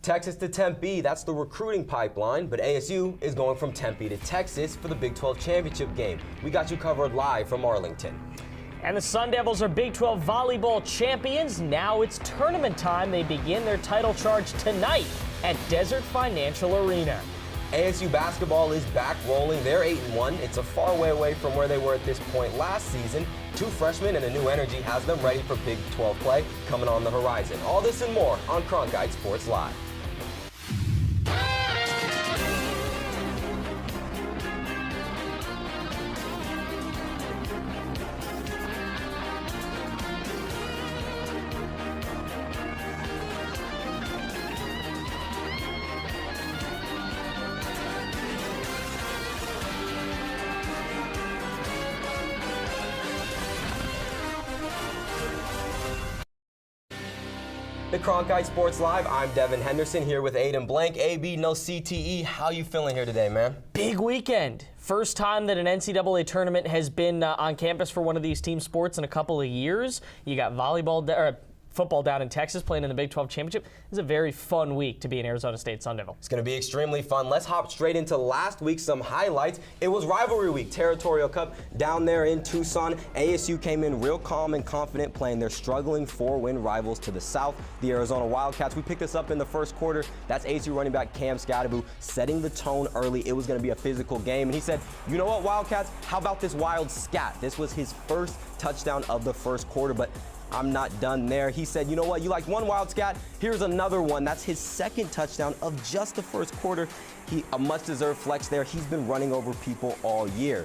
Texas to Tempe, that's the recruiting pipeline, but ASU is going from Tempe to Texas for the Big 12 championship game. We got you covered live from Arlington. And the Sun Devils are Big 12 volleyball champions. Now it's tournament time. They begin their title charge tonight at Desert Financial Arena. ASU basketball is back rolling. They're 8-1. It's a far way away from where they were at this point last season. 2 freshmen and a new energy has them ready for Big 12 play coming on the horizon. All this and more on Cronkite Sports Live. The Cronkite Sports Live. I'm Devin Henderson here with Aiden Blank. AB, no CTE. How you feeling here today, man? Big weekend. First time that an NCAA tournament has been on campus for one of these team sports in a couple of years. You got football down in Texas playing in the Big 12 championship. It's a very fun week to be an Arizona State Sun Devil. It's going to be extremely fun. Let's hop straight into last week, some highlights. It was rivalry week, Territorial Cup down there in Tucson. ASU came in real calm and confident playing their struggling 4-win rivals to the south, the Arizona Wildcats. We picked this up in the first quarter. That's ASU running back Cam Scadaboo setting the tone early. It was going to be a physical game. And he said, you know what, Wildcats, how about this wild scat? This was his first touchdown of the first quarter, but I'm not done there. He said, you know what, you like one wild scat? Here's another one. That's his second touchdown of just the first quarter. A much-deserved flex there. He's been running over people all year.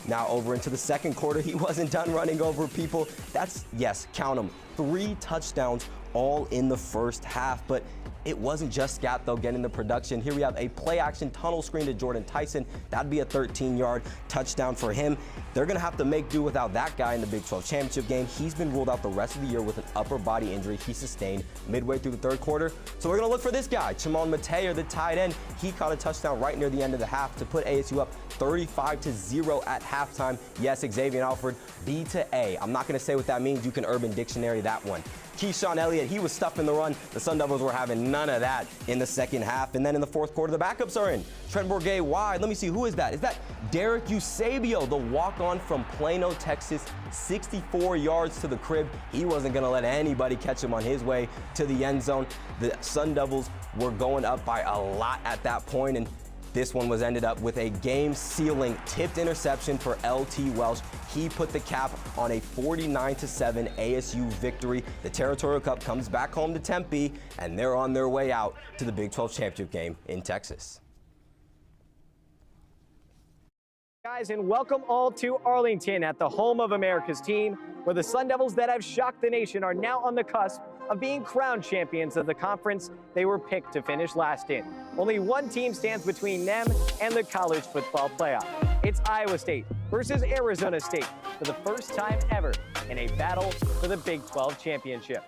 Now over into the second quarter, he wasn't done running over people. That's, yes, count them, 3 touchdowns all in the first half. But it wasn't just Scat, though, getting the production. Here we have a play-action tunnel screen to Jordan Tyson. That'd be a 13-yard touchdown for him. They're going to have to make do without that guy in the Big 12 championship game. He's been ruled out the rest of the year with an upper body injury he sustained midway through the third quarter. So we're going to look for this guy, Chimon Mateer, the tight end. He caught a touchdown right near the end of the half to put ASU up 35-0 at halftime. Yes, Xavier Alford, B to A. I'm not going to say what that means. You can Urban Dictionary that one. Keyshawn Elliott, he was stuffing the run. The Sun Devils were having none of that in the second half. And then in the fourth quarter, the backups are in. Trent Bourget wide. Let me see, who is that? Is that Derek Eusebio, the walk-on from Plano, Texas, 64 yards to the crib. He wasn't going to let anybody catch him on his way to the end zone. The Sun Devils were going up by a lot at that point, and this one was ended up with a game-sealing tipped interception for LT Welsh. He put the cap on a 49-7 ASU victory. The Territorial Cup comes back home to Tempe, and they're on their way out to the Big 12 championship game in Texas. Guys, and welcome all to Arlington at the home of America's team, where the Sun Devils that have shocked the nation are now on the cusp of being crowned champions of the conference they were picked to finish last in. Only one team stands between them and the college football playoff. It's Iowa State versus Arizona State for the first time ever in a battle for the Big 12 championship.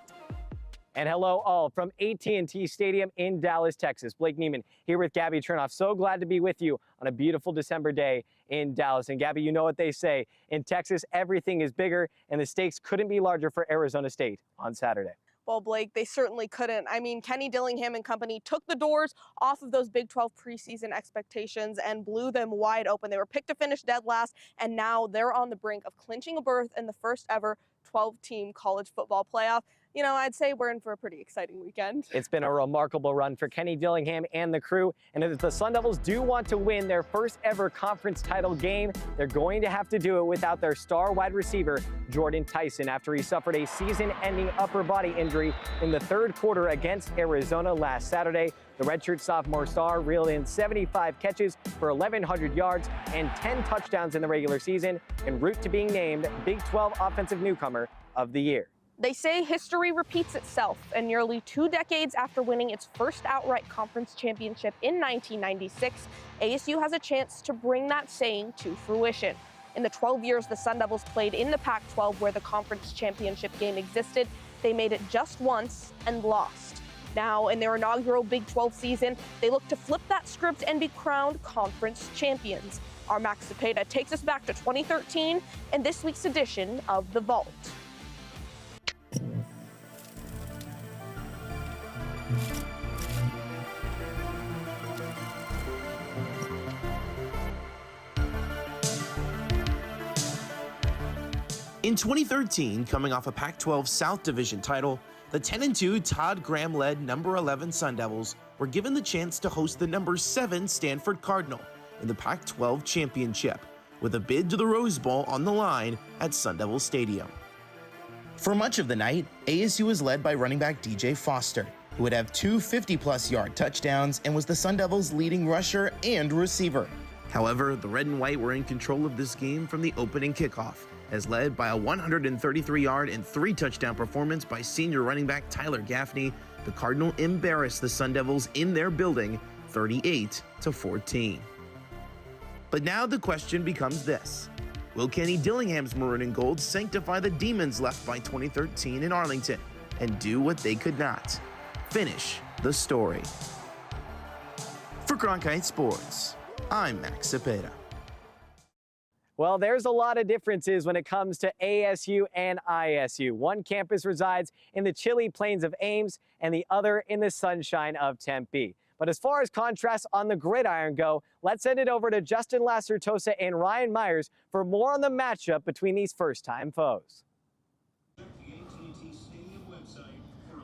And hello all from AT&T Stadium in Dallas, Texas. Blake Neiman here with Gabby Chernoff. So glad to be with you on a beautiful December day in Dallas. And Gabby, you know what they say. In Texas, everything is bigger, and the stakes couldn't be larger for Arizona State on Saturday. Well, Blake, they certainly couldn't. I mean, Kenny Dillingham and company took the doors off of those Big 12 preseason expectations and blew them wide open. They were picked to finish dead last, and now they're on the brink of clinching a berth in the first ever 12-team college football playoff. You know, I'd say we're in for a pretty exciting weekend. It's been a remarkable run for Kenny Dillingham and the crew. And if the Sun Devils do want to win their first ever conference title game, they're going to have to do it without their star wide receiver, Jordan Tyson, after he suffered a season-ending upper body injury in the third quarter against Arizona last Saturday. The redshirt sophomore star reeled in 75 catches for 1,100 yards and 10 touchdowns in the regular season, en route to being named Big 12 Offensive Newcomer of the Year. They say history repeats itself, and nearly 2 decades after winning its first outright conference championship in 1996, ASU has a chance to bring that saying to fruition. In the 12 years the Sun Devils played in the Pac-12 where the conference championship game existed, they made it just once and lost. Now, in their inaugural Big 12 season, they look to flip that script and be crowned conference champions. Our Max Cepeda takes us back to 2013 and this week's edition of The Vault. In 2013, coming off a Pac-12 South Division title, the 10-2 Todd Graham-led number 11 Sun Devils were given the chance to host the number 7 Stanford Cardinal in the Pac-12 championship, with a bid to the Rose Bowl on the line at Sun Devil Stadium. For much of the night, ASU was led by running back DJ Foster, who would have 2 50-plus yard touchdowns and was the Sun Devils' leading rusher and receiver. However, the red and white were in control of this game from the opening kickoff, as led by a 133-yard and 3-touchdown performance by senior running back Tyler Gaffney, the Cardinal embarrassed the Sun Devils in their building 38-14. But now the question becomes this: will Kenny Dillingham's maroon and gold sanctify the demons left by 2013 in Arlington and do what they could not? Finish the story. For Cronkite Sports, I'm Max Cepeda. Well, there's a lot of differences when it comes to ASU and ISU. One campus resides in the chilly plains of Ames and the other in the sunshine of Tempe. But as far as contrasts on the gridiron go, let's send it over to Justin Lacertosa and Ryan Myers for more on the matchup between these first-time foes.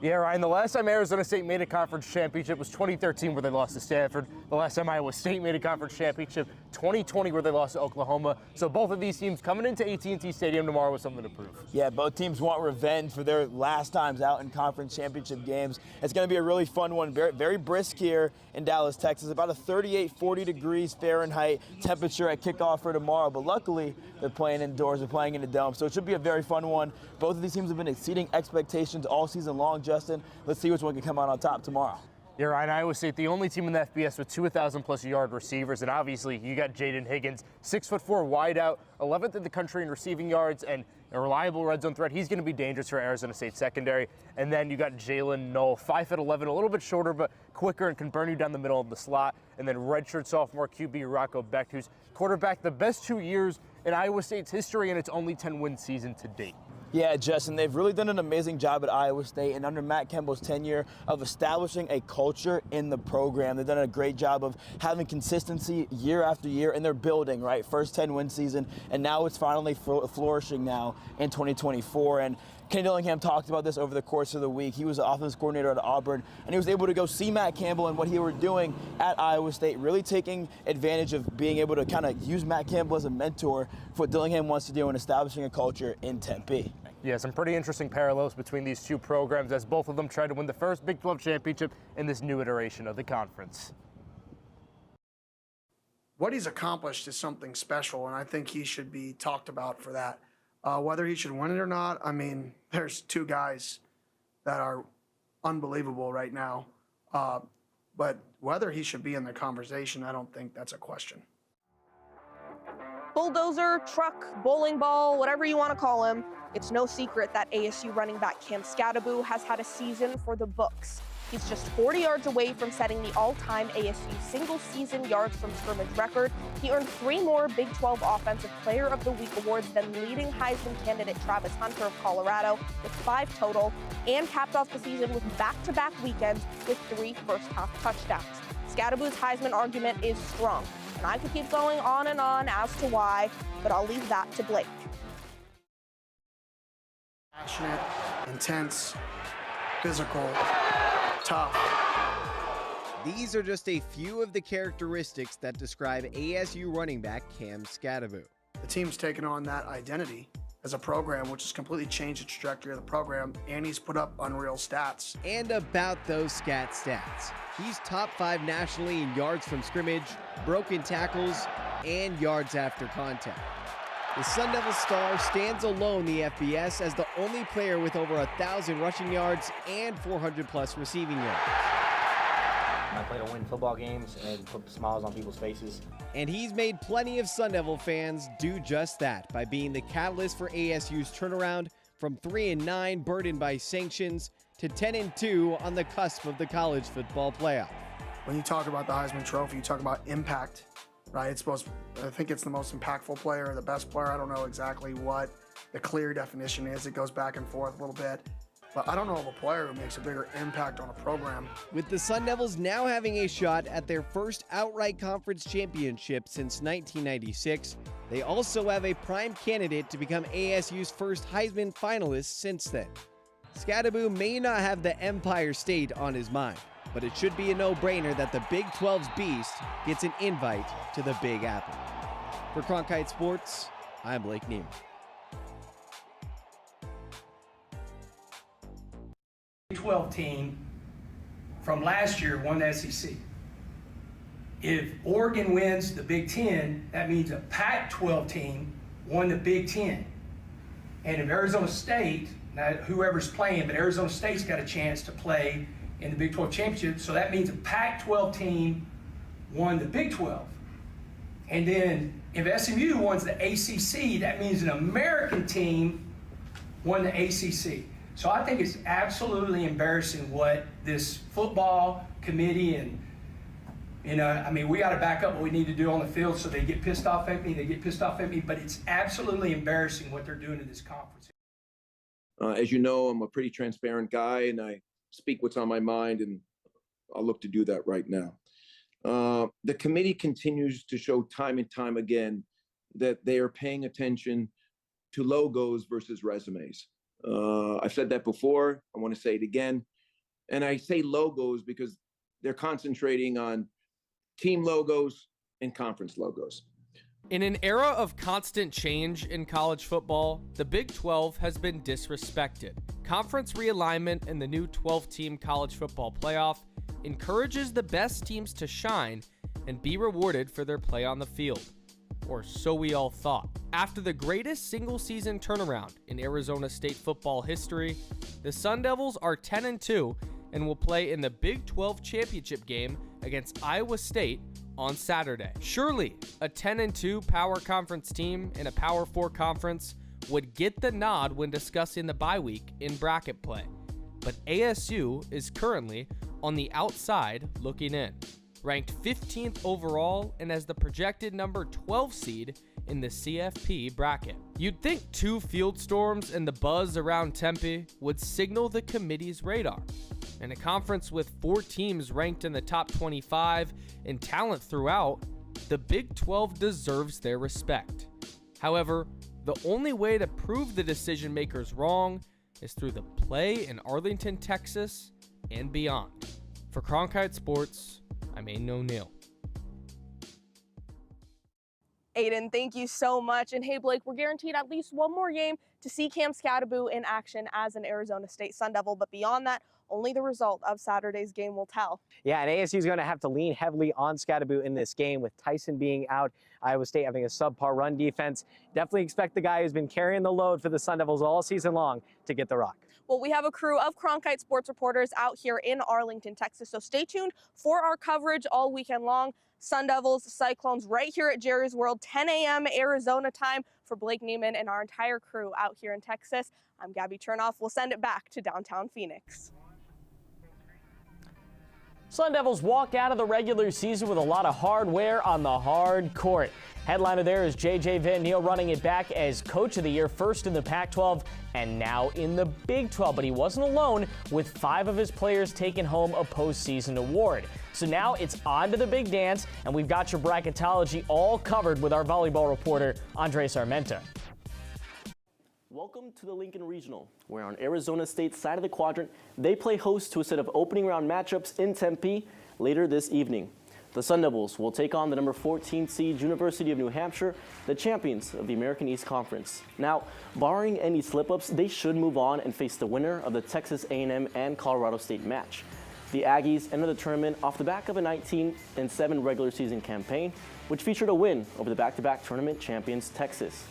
Yeah, Ryan, the last time Arizona State made a conference championship was 2013, where they lost to Stanford. The last time Iowa State made a conference championship, 2020, where they lost to Oklahoma. So both of these teams coming into AT&T Stadium tomorrow with something to prove. Yeah, both teams want revenge for their last times out in conference championship games. It's going to be a really fun one. Very, very brisk here in Dallas, Texas. About a 40 degrees Fahrenheit temperature at kickoff for tomorrow. But luckily, they're playing indoors. They're playing in a dome. So it should be a very fun one. Both of these teams have been exceeding expectations all season long, Justin. Let's see which one can come out on top tomorrow. Yeah, Ryan, Iowa State, the only team in the FBS with 2 1,000-plus yard receivers, and obviously you got Jaden Higgins, 6'4" wideout, 11th in the country in receiving yards, and a reliable red zone threat. He's going to be dangerous for Arizona State secondary. And then you got Jalen Knoll, 5'11", a little bit shorter but quicker and can burn you down the middle of the slot. And then redshirt sophomore QB Rocco Becht, who's quarterbacked the best 2 years in Iowa State's history in its only 10-win season to date. Yeah, Justin, they've really done an amazing job at Iowa State and under Matt Campbell's tenure of establishing a culture in the program. They've done a great job of having consistency year after year in their building, right? First 10-win season, and now it's finally flourishing now in 2024. And Kenny Dillingham talked about this over the course of the week. He was the offense coordinator at Auburn, and he was able to go see Matt Campbell and what he were doing at Iowa State, really taking advantage of being able to kind of use Matt Campbell as a mentor for what Dillingham wants to do in establishing a culture in Tempe. Yeah, some pretty interesting parallels between these two programs as both of them try to win the first Big 12 championship in this new iteration of the conference. What he's accomplished is something special, and I think he should be talked about for that. Whether he should win it or not, I mean, there's two guys that are unbelievable right now. But whether he should be in the conversation, I don't think that's a question. Bulldozer, truck, bowling ball, whatever you want to call him. It's no secret that ASU running back Cam Skattebo has had a season for the books. He's just 40 yards away from setting the all-time ASU single-season yards from scrimmage record. He earned 3 more Big 12 Offensive Player of the Week awards than leading Heisman candidate Travis Hunter of Colorado, with 5 total, and capped off the season with back-to-back weekends with 3 first-half touchdowns. Skattebo's Heisman argument is strong, and I could keep going on and on as to why, but I'll leave that to Blake. Passionate, intense, physical, tough. These are just a few of the characteristics that describe ASU running back Cam Skattebo. The team's taken on that identity as a program, which has completely changed the trajectory of the program, and he's put up unreal stats. And about those stats, he's top 5 nationally in yards from scrimmage, broken tackles, and yards after contact. The Sun Devil star stands alone in the FBS as the only player with over 1,000 rushing yards and 400+ receiving yards. I play to win football games and put smiles on people's faces. And he's made plenty of Sun Devil fans do just that by being the catalyst for ASU's turnaround from 3-9 burdened by sanctions to 10-2 on the cusp of the college football playoff. When you talk about the Heisman Trophy, you talk about impact, right? I think it's the most impactful player, the best player. I don't know exactly what the clear definition is. It goes back and forth a little bit. But I don't know of a player who makes a bigger impact on a program. With the Sun Devils now having a shot at their first outright conference championship since 1996, they also have a prime candidate to become ASU's first Heisman finalist since then. Skattebo may not have the Empire State on his mind, but it should be a no-brainer that the Big 12's beast gets an invite to the Big Apple. For Cronkite Sports, I'm Blake Neiman. Big 12 team from last year won the SEC. If Oregon wins the Big 10, that means a Pac-12 team won the Big 10. And if Arizona State, not whoever's playing, but Arizona State's got a chance to play in the Big 12 championship, so that means a Pac-12 team won the Big 12. And then if SMU wins the ACC, that means an American team won the ACC. So I think it's absolutely embarrassing what this football committee and, we got to back up what we need to do on the field so they get pissed off at me, but it's absolutely embarrassing what they're doing to this conference. As you know, I'm a pretty transparent guy, and I speak what's on my mind, and I'll look to do that right now. The committee continues to show time and time again that they are paying attention to logos versus resumes. I've said that before. I want to say it again. And I say logos because they're concentrating on team logos and conference logos. In an era of constant change in college football, the Big 12 has been disrespected. Conference realignment and the new 12-team college football playoff encourages the best teams to shine and be rewarded for their play on the field. Or so we all thought. After the greatest single-season turnaround in Arizona State football history, the Sun Devils are 10-2 and will play in the Big 12 championship game against Iowa State on Saturday. Surely, a 10-2 Power Conference team in a Power 4 conference would get the nod when discussing the bye week in bracket play. But ASU is currently on the outside looking in. Ranked 15th overall and as the projected number 12 seed in the CFP bracket. You'd think 2 field storms and the buzz around Tempe would signal the committee's radar. In a conference with 4 teams ranked in the top 25 in talent throughout, the Big 12 deserves their respect. However, the only way to prove the decision makers wrong is through the play in Arlington, Texas, and beyond. For Cronkite Sports, I'm Aiden O'Neill. Aiden, thank you so much. And hey, Blake, we're guaranteed at least one more game to see Cam Skattebo in action as an Arizona State Sun Devil. But beyond that, only the result of Saturday's game will tell. Yeah, and ASU is going to have to lean heavily on Skattebo in this game with Tyson being out, Iowa State having a subpar run defense. Definitely expect the guy who's been carrying the load for the Sun Devils all season long to get the rock. Well, we have a crew of Cronkite Sports reporters out here in Arlington, Texas, so stay tuned for our coverage all weekend long. Sun Devils, Cyclones right here at Jerry's World, 10 a.m. Arizona time. For Blake Neiman and our entire crew out here in Texas, I'm Gabby Chernoff. We'll send it back to downtown Phoenix. Sun Devils walk out of the regular season with a lot of hardware on the hard court. Headliner there is J.J. Van Niel running it back as Coach of the Year, first in the Pac-12 and now in the Big 12. But he wasn't alone, with 5 of his players taking home a postseason award. So now it's on to the big dance, and we've got your bracketology all covered with our volleyball reporter, Andres Armenta. Welcome to the Lincoln Regional, where on Arizona State's side of the quadrant, they play host to a set of opening round matchups in Tempe later this evening. The Sun Devils will take on the number 14 seed University of New Hampshire, the champions of the American East Conference. Now, barring any slip-ups, they should move on and face the winner of the Texas A&M and Colorado State match. The Aggies enter the tournament off the back of a 19-7 regular season campaign, which featured a win over the back-to-back tournament champions Texas.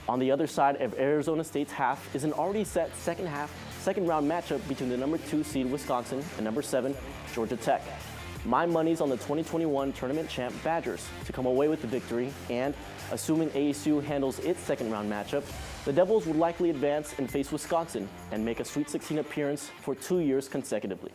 On the other side of Arizona State's half is an already set second round matchup between the number 2 seed Wisconsin and number 7 Georgia Tech. My money's on the 2021 tournament champ Badgers to come away with the victory, and assuming ASU handles its second round matchup, the Devils would likely advance and face Wisconsin and make a Sweet 16 appearance for 2 years consecutively.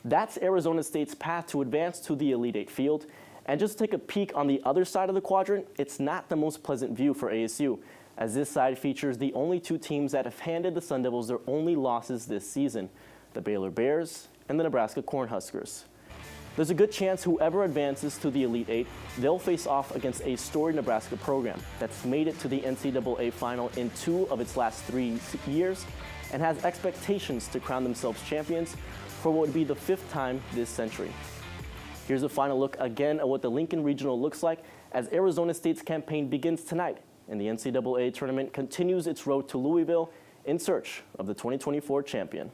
That's Arizona State's path to advance to the Elite Eight field. And just to take a peek on the other side of the quadrant, it's not the most pleasant view for ASU, as this side features the only 2 teams that have handed the Sun Devils their only losses this season, the Baylor Bears and the Nebraska Cornhuskers. There's a good chance whoever advances to the Elite Eight, they'll face off against a storied Nebraska program that's made it to the NCAA final in 2 of its last 3 years and has expectations to crown themselves champions for what would be the 5th time this century. Here's a final look again at what the Lincoln Regional looks like as Arizona State's campaign begins tonight and the NCAA tournament continues its road to Louisville in search of the 2024 champion.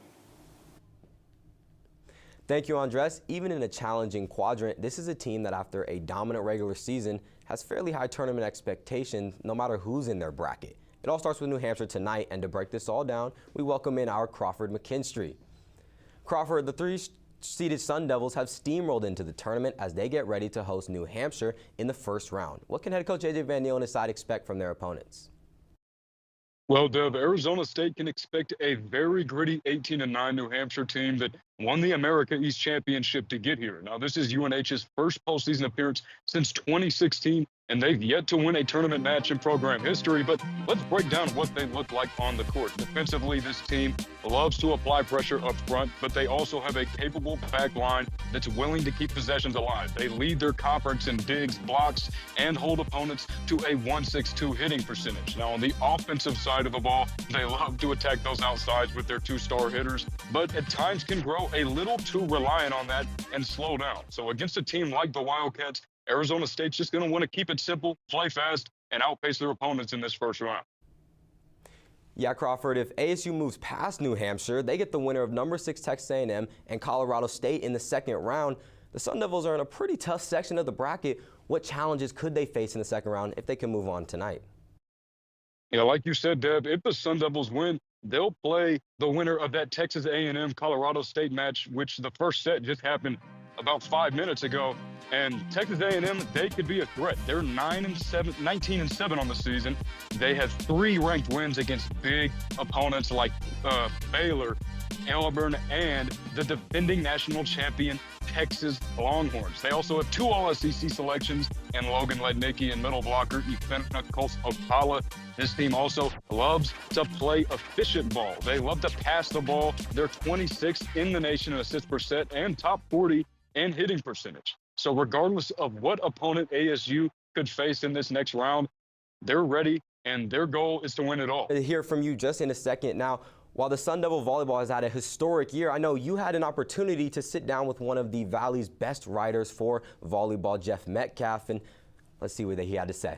Thank you, Andres. Even in a challenging quadrant, this is a team that after a dominant regular season has fairly high tournament expectations no matter who's in their bracket. It all starts with New Hampshire tonight, and to break this all down, we welcome in our Crawford McKinstry. Crawford, the 3-seeded Sun Devils have steamrolled into the tournament as they get ready to host New Hampshire in the first round. What can head coach J.J. Van Niel and his side expect from their opponents? Well, Dev, Arizona State can expect a very gritty 18-9 New Hampshire team that won the America East Championship to get here. Now, this is UNH's first postseason appearance since 2016, and they've yet to win a tournament match in program history. But let's break down what they look like on the court. Defensively, this team loves to apply pressure up front, but they also have a capable back line that's willing to keep possessions alive. They lead their conference in digs, blocks, and hold opponents to a .162 hitting percentage. Now, on the offensive side of the ball, they love to attack those outsides with their 2-star hitters, but at times can grow a little too reliant on that and slow down. So against a team like the Wildcats, Arizona State's just going to want to keep it simple, play fast, and outpace their opponents in this first round. Yeah, Crawford, if ASU moves past New Hampshire, they get the winner of number 6 Texas A&M and Colorado State in the second round. The Sun Devils are in a pretty tough section of the bracket. What challenges could they face in the second round if they can move on tonight? Yeah, like you said, Deb, if the Sun Devils win, they'll play the winner of that Texas A&M Colorado State match, which the first set just happened about 5 minutes ago. And Texas A&M, they could be a threat. They're 19-7 on the season. They have 3 ranked wins against big opponents like Baylor, Auburn, and the defending national champion Texas Longhorns. They also have 2 All-SEC selections and Logan Lednicki and middle blocker Ifena Opala. This team also loves to play efficient ball. They love to pass the ball. They're 26th in the nation in assists per set and top 40 in hitting percentage. So regardless of what opponent ASU could face in this next round, they're ready, and their goal is to win it all. To hear from you just in a second. Now, while the Sun Devil volleyball has had a historic year, I know you had an opportunity to sit down with one of the Valley's best writers for volleyball, Jeff Metcalf, and let's see what he had to say.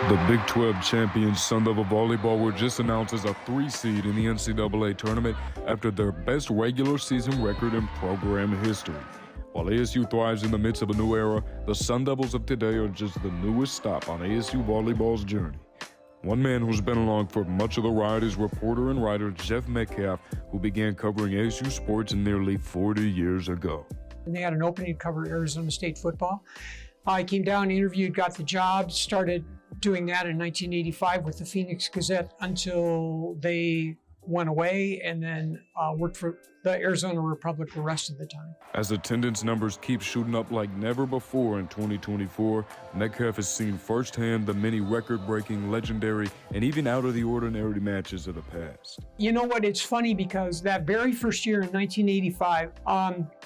The Big 12 champions Sun Devil volleyball were just announced as a 3-seed in the NCAA tournament after their best regular season record in program history. While ASU thrives in the midst of a new era, the Sun Devils of today are just the newest stop on ASU volleyball's journey. One man who's been along for much of the ride is reporter and writer Jeff Metcalf, who began covering ASU sports nearly 40 years ago. And they had an opening to cover Arizona State football. I came down, interviewed, got the job, started doing that in 1985 with the Phoenix Gazette until they went away, and then worked for the Arizona Republic the rest of the time. As attendance numbers keep shooting up like never before in 2024, Metcalf has seen firsthand the many record-breaking, legendary, and even out-of-the-ordinary matches of the past. You know what? It's funny because that very first year in 1985,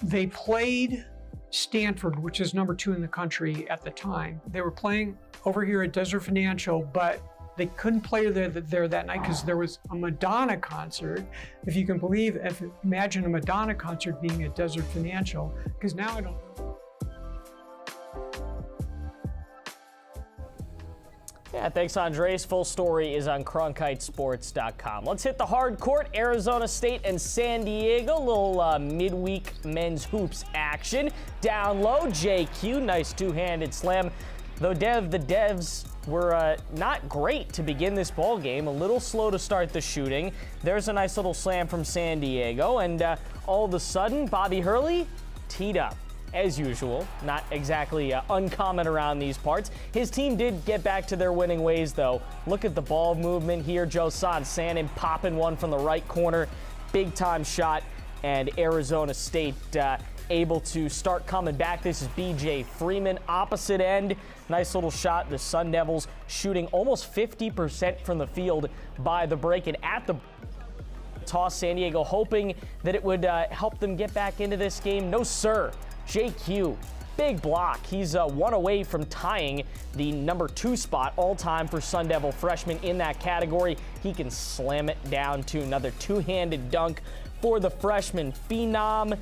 they played Stanford, which is number 2 in the country at the time. They were playing over here at Desert Financial, but they couldn't play there that night because there was a Madonna concert. If you can believe, imagine a Madonna concert being at Desert Financial, because now I don't. Yeah, thanks, Andres. Full story is on CronkiteSports.com. Let's hit the hard court. Arizona State and San Diego. Little midweek men's hoops action. Down low, JQ. Nice two-handed slam. Though the Devs were not great to begin this ball game. A little slow to start the shooting. There's a nice little slam from San Diego. And all of a sudden, Bobby Hurley teed up. As usual, not exactly uncommon around these parts. His team did get back to their winning ways, though. Look at the ball movement here. Josan Sanin popping one from the right corner. Big-time shot, and Arizona State able to start coming back. This is B.J. Freeman, opposite end. Nice little shot. The Sun Devils shooting almost 50% from the field by the break, and at the toss, San Diego hoping that it would help them get back into this game. No, sir. JQ, big block. He's one away from tying the number 2 spot all-time for Sun Devil freshman in that category. He can slam it down to another two-handed dunk for the freshman phenom.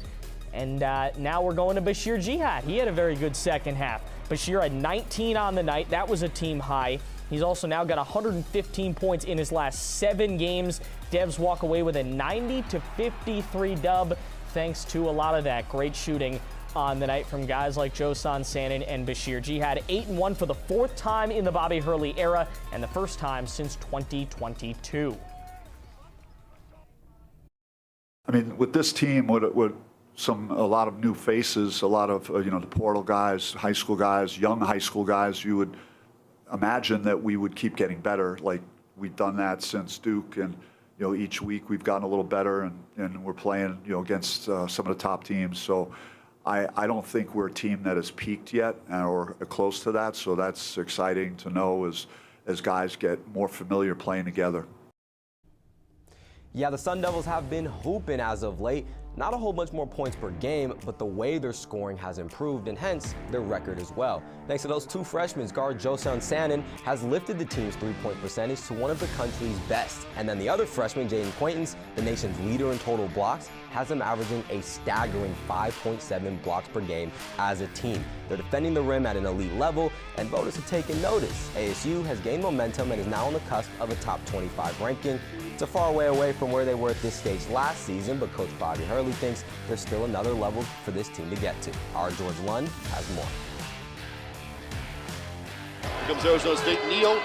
And now we're going to Bashir Jihad. He had a very good second half. Bashir had 19 on the night. That was a team high. He's also now got 115 points in his last 7 games. Devs walk away with a 90-53 dub thanks to a lot of that great shooting on the night from guys like Josan Sanin and Bashir Jihad. 8-1 for the 4th time in the Bobby Hurley era and the first time since 2022. I mean, with this team, with a lot of new faces, a lot of the portal guys, high school guys, young high school guys, you would imagine that we would keep getting better. Like we've done that since Duke, and each week we've gotten a little better, and we're playing against some of the top teams. So I don't think we're a team that has peaked yet or close to that. So that's exciting to know as guys get more familiar playing together. Yeah, the Sun Devils have been hooping as of late. Not a whole bunch more points per game, but the way they're scoring has improved, and hence their record as well. Thanks to those 2 freshmen, guard Josan Sanin has lifted the team's three-point percentage to one of the country's best. And then the other freshman, Jaden Quaintance, the nation's leader in total blocks, has them averaging a staggering 5.7 blocks per game as a team. They're defending the rim at an elite level, and voters have taken notice. ASU has gained momentum and is now on the cusp of a top 25 ranking. It's a far way away from where they were at this stage last season, but Coach Bobby Hurley thinks there's still another level for this team to get to. Our George Lund has more. Here comes Arizona State. Neal,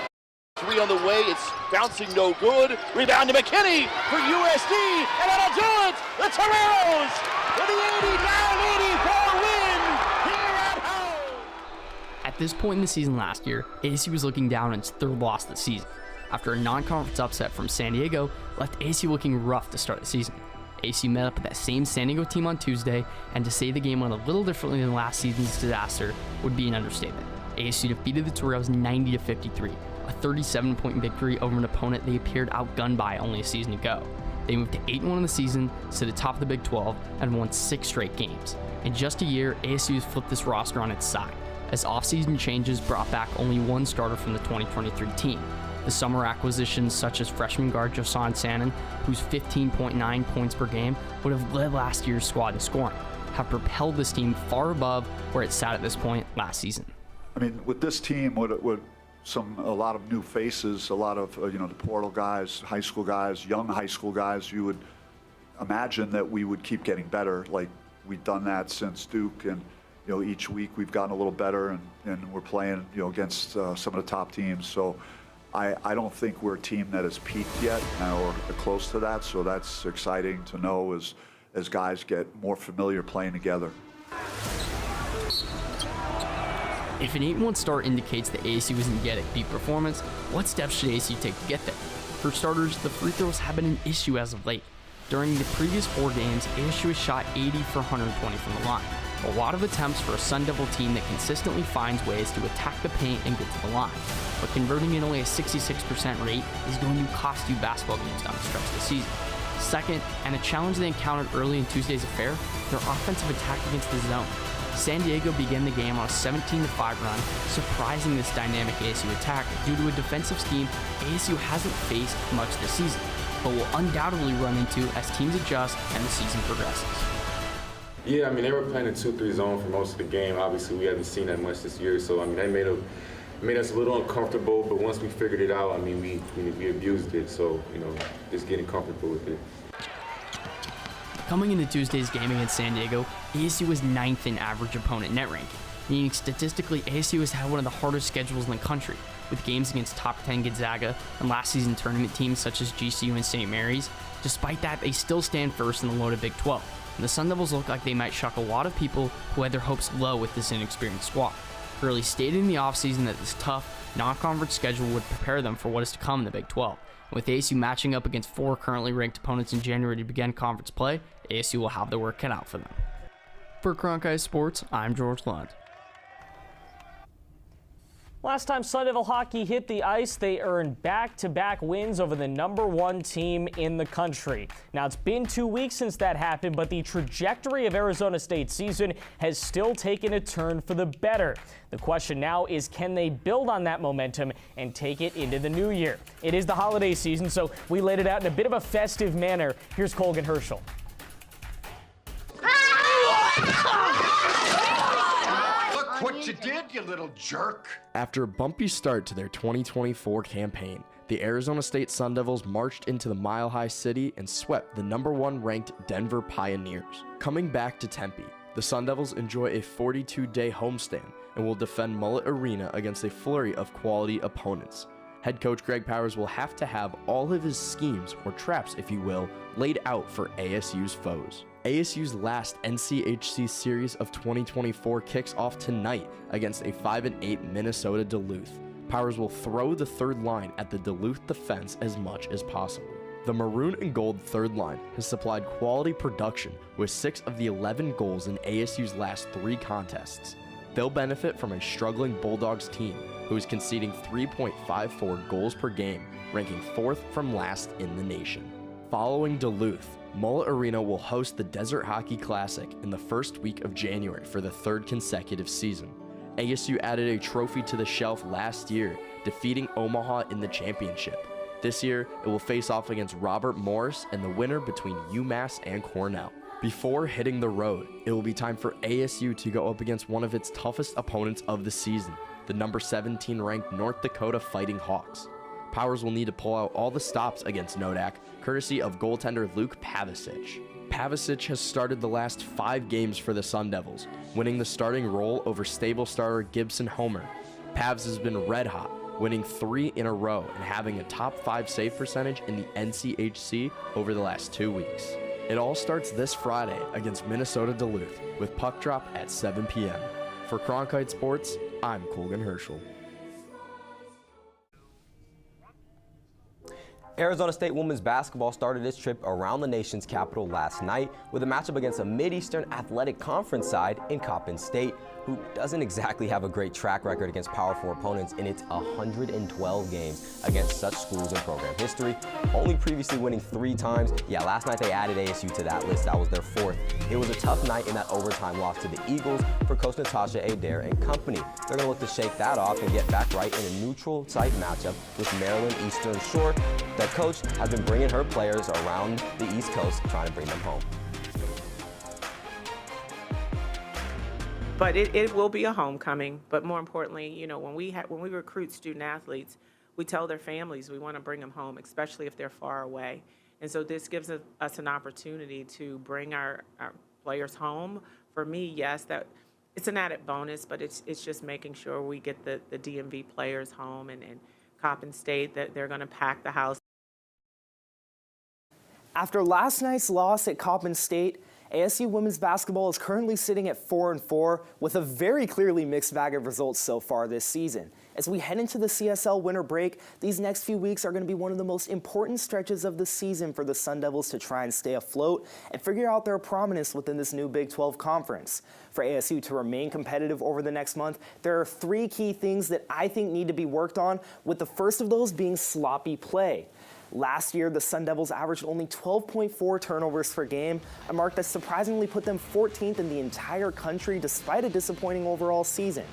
3 on the way. It's bouncing no good. Rebound to McKinney for USD, and that'll do it. The Toreros with the 80-84 win here at home. At this point in the season last year, ASU was looking down on its 3rd loss of the season, after a non-conference upset from San Diego left ASU looking rough to start the season. ASU met up with that same San Diego team on Tuesday, and to say the game went a little differently than last season's disaster would be an understatement. ASU defeated the Toreros 90-53, a 37-point victory over an opponent they appeared outgunned by only a season ago. They moved to 8-1 in the season, sit atop of the Big 12, and won 6 straight games. In just a year, ASU has flipped this roster on its side, as offseason changes brought back only 1 starter from the 2023 team. The summer acquisitions such as freshman guard Josan Sanin, whose 15.9 points per game would have led last year's squad in scoring, have propelled this team far above where it sat at this point last season. I mean, with this team, with a lot of new faces, a lot of the portal guys, high school guys, young high school guys, you would imagine that we would keep getting better. Like we've done that since Duke, and each week we've gotten a little better, and we're playing against some of the top teams. So I don't think we're a team that has peaked yet or close to that. So that's exciting to know as guys get more familiar playing together. If an 8-1 start indicates that ASU isn't yet at peak performance, what steps should ASU take to get there? For starters, the free throws have been an issue as of late. During the previous 4 games, ASU has shot 80 for 120 from the line. A lot of attempts for a Sun Devil team that consistently finds ways to attack the paint and get to the line. But converting at only a 66% rate is going to cost you basketball games down the stretch of the season. Second, and a challenge they encountered early in Tuesday's affair, their offensive attack against the zone. San Diego began the game on a 17-5 run, surprising this dynamic ASU attack due to a defensive scheme ASU hasn't faced much this season, but will undoubtedly run into as teams adjust and the season progresses. Yeah, I mean, they were playing a 2-3 zone for most of the game. Obviously, we haven't seen that much this year, so I mean, they made us a little uncomfortable, but once we figured it out, I mean, we abused it, so, you know, just getting comfortable with it. Coming into Tuesday's game against San Diego, ASU was 9th in average opponent net ranking, meaning statistically ASU has had one of the hardest schedules in the country, with games against top 10 Gonzaga and last season tournament teams such as GCU and St. Mary's. Despite that, they still stand first in the loaded Big 12, and the Sun Devils look like they might shock a lot of people who had their hopes low with this inexperienced squad. Hurley stated in the offseason that this tough, non-conference schedule would prepare them for what is to come in the Big 12. With ASU matching up against 4 currently ranked opponents in January to begin conference play, ASU will have their work cut out for them. For Cronkite Sports, I'm George Lund. Last time Sun Devil hockey hit the ice, they earned back-to-back wins over the #1 team in the country. Now, it's been 2 weeks since that happened, but the trajectory of Arizona State's season has still taken a turn for the better. The question now is, can they build on that momentum and take it into the new year? It is the holiday season, so we laid it out in a bit of a festive manner. Here's Colgan Herschel. What you did, you little jerk. After a bumpy start to their 2024 campaign, the Arizona State Sun Devils marched into the Mile High City and swept the #1 ranked Denver Pioneers. Coming back to Tempe, the Sun Devils enjoy a 42-day homestand and will defend Mullet Arena against a flurry of quality opponents. Head coach Greg Powers will have to have all of his schemes, or traps if you will, laid out for ASU's foes. ASU's last NCHC series of 2024 kicks off tonight against a 5-8 Minnesota Duluth. Powers will throw the third line at the Duluth defense as much as possible. The maroon and gold third line has supplied quality production with 6 of the 11 goals in ASU's last 3 contests. They'll benefit from a struggling Bulldogs team who is conceding 3.54 goals per game, ranking 4th from last in the nation. Following Duluth, Mullet Arena will host the Desert Hockey Classic in the first week of January for the 3rd consecutive season. ASU added a trophy to the shelf last year, defeating Omaha in the championship. This year, it will face off against Robert Morris and the winner between UMass and Cornell. Before hitting the road, it will be time for ASU to go up against one of its toughest opponents of the season, the number 17 ranked North Dakota Fighting Hawks. Powers will need to pull out all the stops against Nodak, courtesy of goaltender Luke Pavicic. Pavicic has started the last 5 games for the Sun Devils, winning the starting role over stable starter Gibson Homer. Pavs has been red hot, winning 3 in a row and having a top 5 save percentage in the NCHC over the last 2 weeks. It all starts this Friday against Minnesota Duluth with puck drop at 7 p.m. For Cronkite Sports, I'm Colgan Herschel. Arizona State women's basketball started its trip around the nation's capital last night with a matchup against a Mid-Eastern Athletic Conference side in Coppin State, who doesn't exactly have a great track record against Power 4 opponents in its 112 games against such schools in program history, only previously winning 3 times. Yeah, last night they added ASU to that list. That was their 4th. It was a tough night in that overtime loss to the Eagles for Coach Natasha Adair and company. They're going to look to shake that off and get back right in a neutral site matchup with Maryland Eastern Shore. Their coach has been bringing her players around the East Coast, trying to bring them home. But it will be a homecoming. But more importantly, you know, when we recruit student athletes, we tell their families we want to bring them home, especially if they're far away. And so this gives us an opportunity to bring our players home. For me, yes, that it's an added bonus, but it's just making sure we get the DMV players home, and Coppin State, that they're going to pack the house. After last night's loss at Coppin State, ASU women's basketball is currently sitting at 4-4 with a very clearly mixed bag of results so far this season. As we head into the CSL winter break, these next few weeks are going to be one of the most important stretches of the season for the Sun Devils to try and stay afloat and figure out their prominence within this new Big 12 conference. For ASU to remain competitive over the next month, there are 3 key things that I think need to be worked on, with the first of those being sloppy play. Last year, the Sun Devils averaged only 12.4 turnovers per game, a mark that surprisingly put them 14th in the entire country despite a disappointing overall season.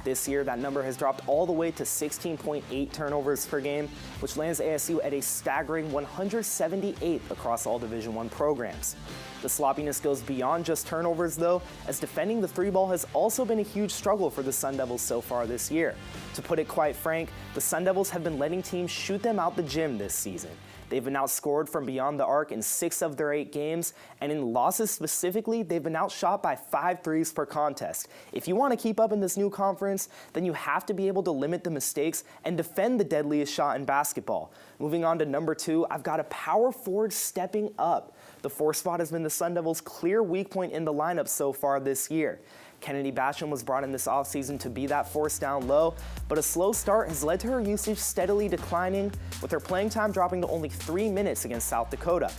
This year, that number has dropped all the way to 16.8 turnovers per game, which lands ASU at a staggering 178th across all Division I programs. The sloppiness goes beyond just turnovers, though, as defending the 3-ball has also been a huge struggle for the Sun Devils so far this year. To put it quite frank, the Sun Devils have been letting teams shoot them out the gym this season. They've been outscored from beyond the arc in 6 of their 8 games, and in losses specifically, they've been outshot by 5 threes per contest. If you want to keep up in this new conference, then you have to be able to limit the mistakes and defend the deadliest shot in basketball. Moving on to number 2, I've got a power forward stepping up. The 4 spot has been the Sun Devils' clear weak point in the lineup so far this year. Kennedy Basham was brought in this offseason to be that force down low, but a slow start has led to her usage steadily declining, with her playing time dropping to only 3 minutes against South Dakota.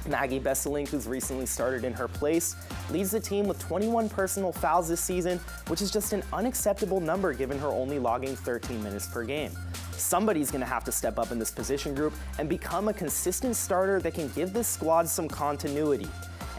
Maggie Besselink, who's recently started in her place, leads the team with 21 personal fouls this season, which is just an unacceptable number given her only logging 13 minutes per game. Somebody's going to have to step up in this position group and become a consistent starter that can give this squad some continuity.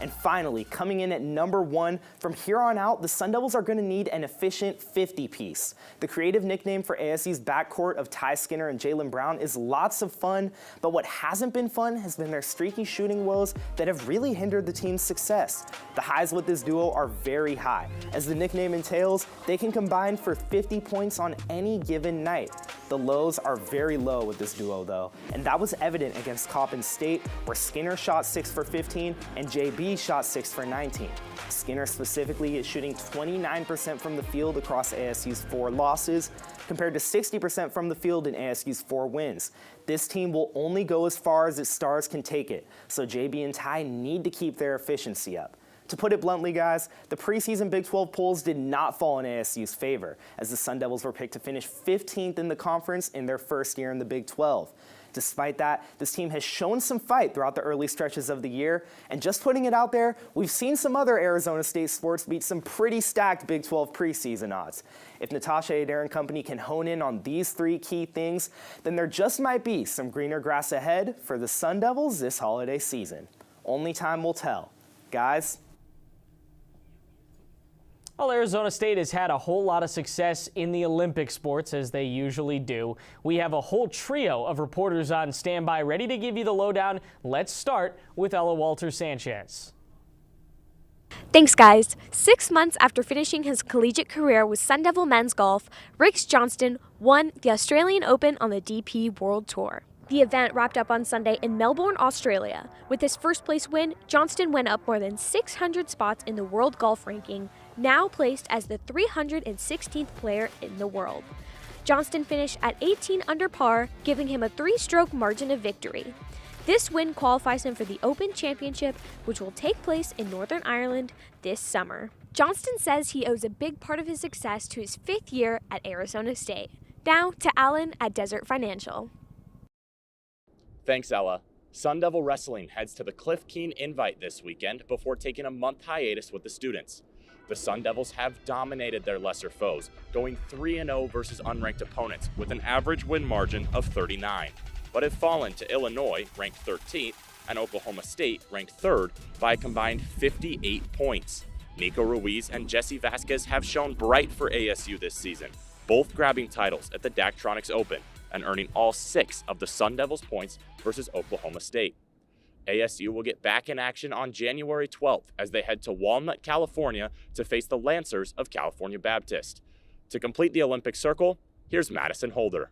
And finally, coming in at number 1, from here on out, the Sun Devils are going to need an efficient 50-piece. The creative nickname for ASU's backcourt of Ty Skinner and Jalen Brown is lots of fun, but what hasn't been fun has been their streaky shooting woes that have really hindered the team's success. The highs with this duo are very high. As the nickname entails, they can combine for 50 points on any given night. The lows are very low with this duo, though, and that was evident against Coppin State, where Skinner shot 6 for 15 and JB shot 6 for 19. Skinner specifically is shooting 29% from the field across ASU's 4 losses, compared to 60% from the field in ASU's 4 wins. This team will only go as far as its stars can take it, so JB and Ty need to keep their efficiency up. To put it bluntly, guys, the preseason Big 12 polls did not fall in ASU's favor, as the Sun Devils were picked to finish 15th in the conference in their first year in the Big 12. Despite that, this team has shown some fight throughout the early stretches of the year, and just putting it out there, we've seen some other Arizona State sports beat some pretty stacked Big 12 preseason odds. If Natasha Adair and company can hone in on these 3 key things, then there just might be some greener grass ahead for the Sun Devils this holiday season. Only time will tell. Guys? Well, Arizona State has had a whole lot of success in the Olympic sports, as they usually do. We have a whole trio of reporters on standby ready to give you the lowdown. Let's start with Ella Walter-Sanchez. Thanks, guys. 6 months after finishing his collegiate career with Sun Devil men's golf, Rix Johnston won the Australian Open on the DP World Tour. The event wrapped up on Sunday in Melbourne, Australia. With his first-place win, Johnston went up more than 600 spots in the world golf ranking, now placed as the 316th player in the world. Johnston finished at 18 under par, giving him a 3-stroke margin of victory. This win qualifies him for the Open Championship, which will take place in Northern Ireland this summer. Johnston says he owes a big part of his success to his 5th year at Arizona State. Now to Alan at Desert Financial. Thanks, Ella. Sun Devil Wrestling heads to the Cliff Keen Invite this weekend before taking a month hiatus with the students. The Sun Devils have dominated their lesser foes, going 3-0 versus unranked opponents with an average win margin of 39, but have fallen to Illinois, ranked 13th, and Oklahoma State, ranked 3rd, by a combined 58 points. Nico Ruiz and Jesse Vasquez have shown bright for ASU this season, both grabbing titles at the Daktronics Open and earning all 6 of the Sun Devils' points versus Oklahoma State. ASU will get back in action on January 12th as they head to Walnut, California to face the Lancers of California Baptist. To complete the Olympic circle, here's Madison Holder.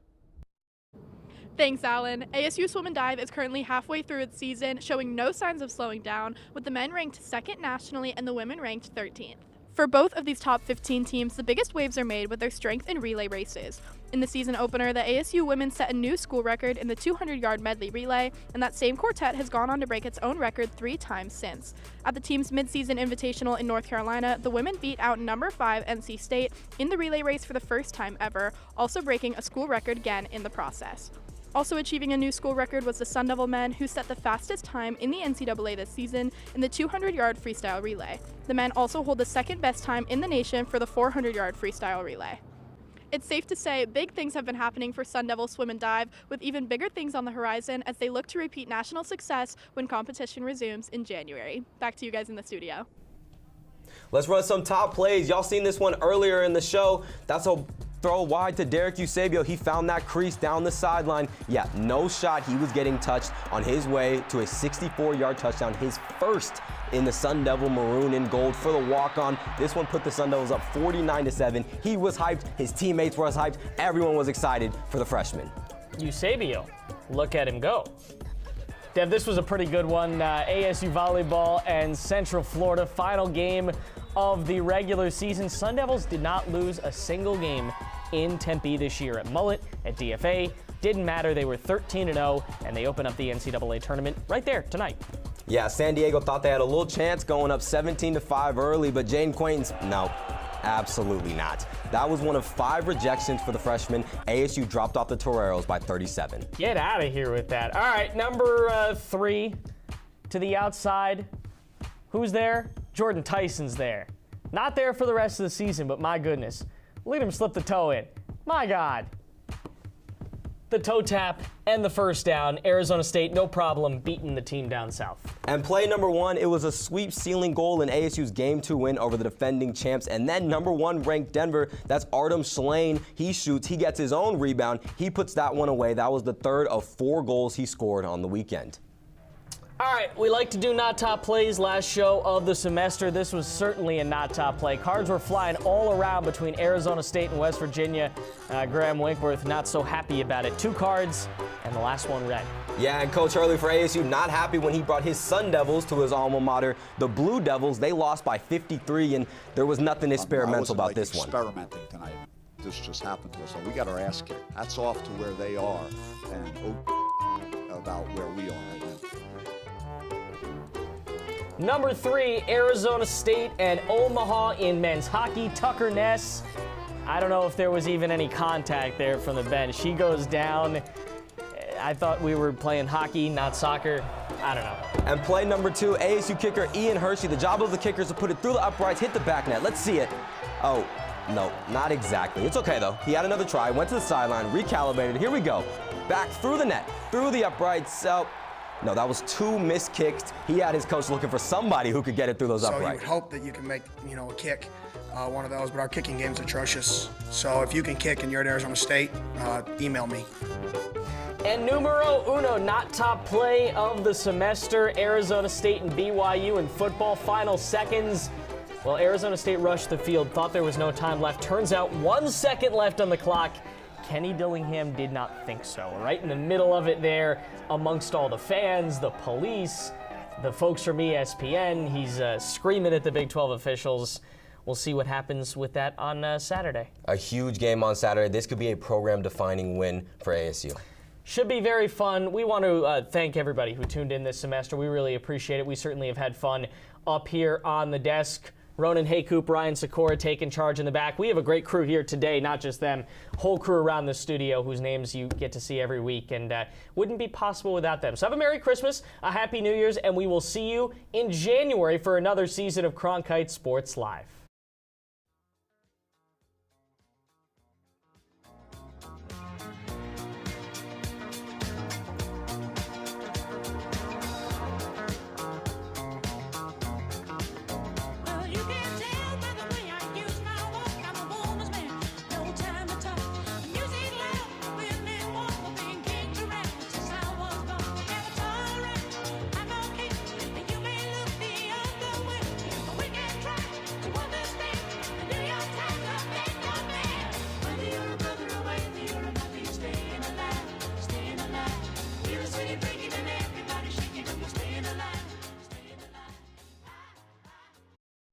Thanks, Alan. ASU Swim and Dive is currently halfway through its season, showing no signs of slowing down, with the men ranked 2nd nationally and the women ranked 13th. For both of these top 15 teams, the biggest waves are made with their strength in relay races. In the season opener, the ASU women set a new school record in the 200-yard medley relay, and that same quartet has gone on to break its own record 3 times since. At the team's midseason invitational in North Carolina, the women beat out number 5 NC State in the relay race for the first time ever, also breaking a school record again in the process. Also achieving a new school record was the Sun Devil men, who set the fastest time in the NCAA this season in the 200-yard freestyle relay. The men also hold the second best time in the nation for the 400-yard freestyle relay. It's safe to say big things have been happening for Sun Devil Swim and Dive, with even bigger things on the horizon as they look to repeat national success when competition resumes in January. Back to you guys in the studio. Let's run some top plays. Y'all seen this one earlier in the show. That's a throw wide to Derek Eusebio. He found that crease down the sideline. Yeah, no shot. He was getting touched on his way to a 64-yard touchdown, his first in the Sun Devil maroon and gold for the walk-on. This one put the Sun Devils up 49-7. He was hyped. His teammates were hyped. Everyone was excited for the freshman. Eusebio, look at him go. Dev, this was a pretty good one. ASU volleyball and Central Florida, final game of the regular season. Sun Devils did not lose a single game in Tempe this year. At Mullet, at DFA, didn't matter. They were 13-0, and they open up the NCAA tournament right there tonight. Yeah, San Diego thought they had a little chance going up 17-5 early, but Jaden Quaintance, no, absolutely not. That was one of 5 rejections for the freshman. ASU dropped off the Toreros by 37. Get out of here with that. All right, number 3 to the outside. Who's there? Jordan Tyson's there. Not there for the rest of the season, but my goodness. Look at him slip the toe in. My God. The toe tap and the first down. Arizona State, no problem, beating the team down south. And play number 1, it was a sweep ceiling goal in ASU's Game 2 win over the defending champs. And then number 1 ranked Denver, that's Artem Schlane. He shoots, he gets his own rebound. He puts that one away. That was the 3rd of 4 goals he scored on the weekend. All right, we like to do not top plays last show of the semester. This was certainly a not top play. Cards were flying all around between Arizona State and West Virginia. Graham Winkworth not so happy about it. 2 cards, and the last one red. Yeah, and Coach Hurley for ASU not happy when he brought his Sun Devils to his alma mater. The Blue Devils, they lost by 53, and there was nothing experimental about this one. Experimenting tonight. This just happened to us, so we got our ass kicked. Hats off to where they are, and about where we are right now. Number 3, Arizona State and Omaha in men's hockey. Tucker Ness, I don't know if there was even any contact there from the bench. He goes down. I thought we were playing hockey, not soccer. I don't know. And play number 2, ASU kicker Ian Hershey. The job of the kicker is to put it through the uprights, hit the back net. Let's see it. Oh, no, not exactly. It's okay, though. He had another try, went to the sideline, recalibrated. Here we go. Back through the net, through the uprights. No, that was 2 missed kicks. He had his coach looking for somebody who could get it through those uprights. So you would hope that you can make, a kick, one of those, but our kicking game's atrocious. So if you can kick and you're at Arizona State, email me. And numero uno, not top play of the semester, Arizona State and BYU in football. Final seconds. Well, Arizona State rushed the field, thought there was no time left. Turns out 1 second left on the clock. Kenny Dillingham did not think so. Right in the middle of it there, amongst all the fans, the police, the folks from ESPN, he's screaming at the Big 12 officials. We'll see what happens with that on Saturday. A huge game on Saturday. This could be a program-defining win for ASU. Should be very fun. We want to thank everybody who tuned in this semester. We really appreciate it. We certainly have had fun up here on the desk. Ronan Haycoop, Ryan Sikora taking charge in the back. We have a great crew here today, not just them, whole crew around the studio whose names you get to see every week, and wouldn't be possible without them. So have a Merry Christmas, a Happy New Year's, and we will see you in January for another season of Cronkite Sports Live.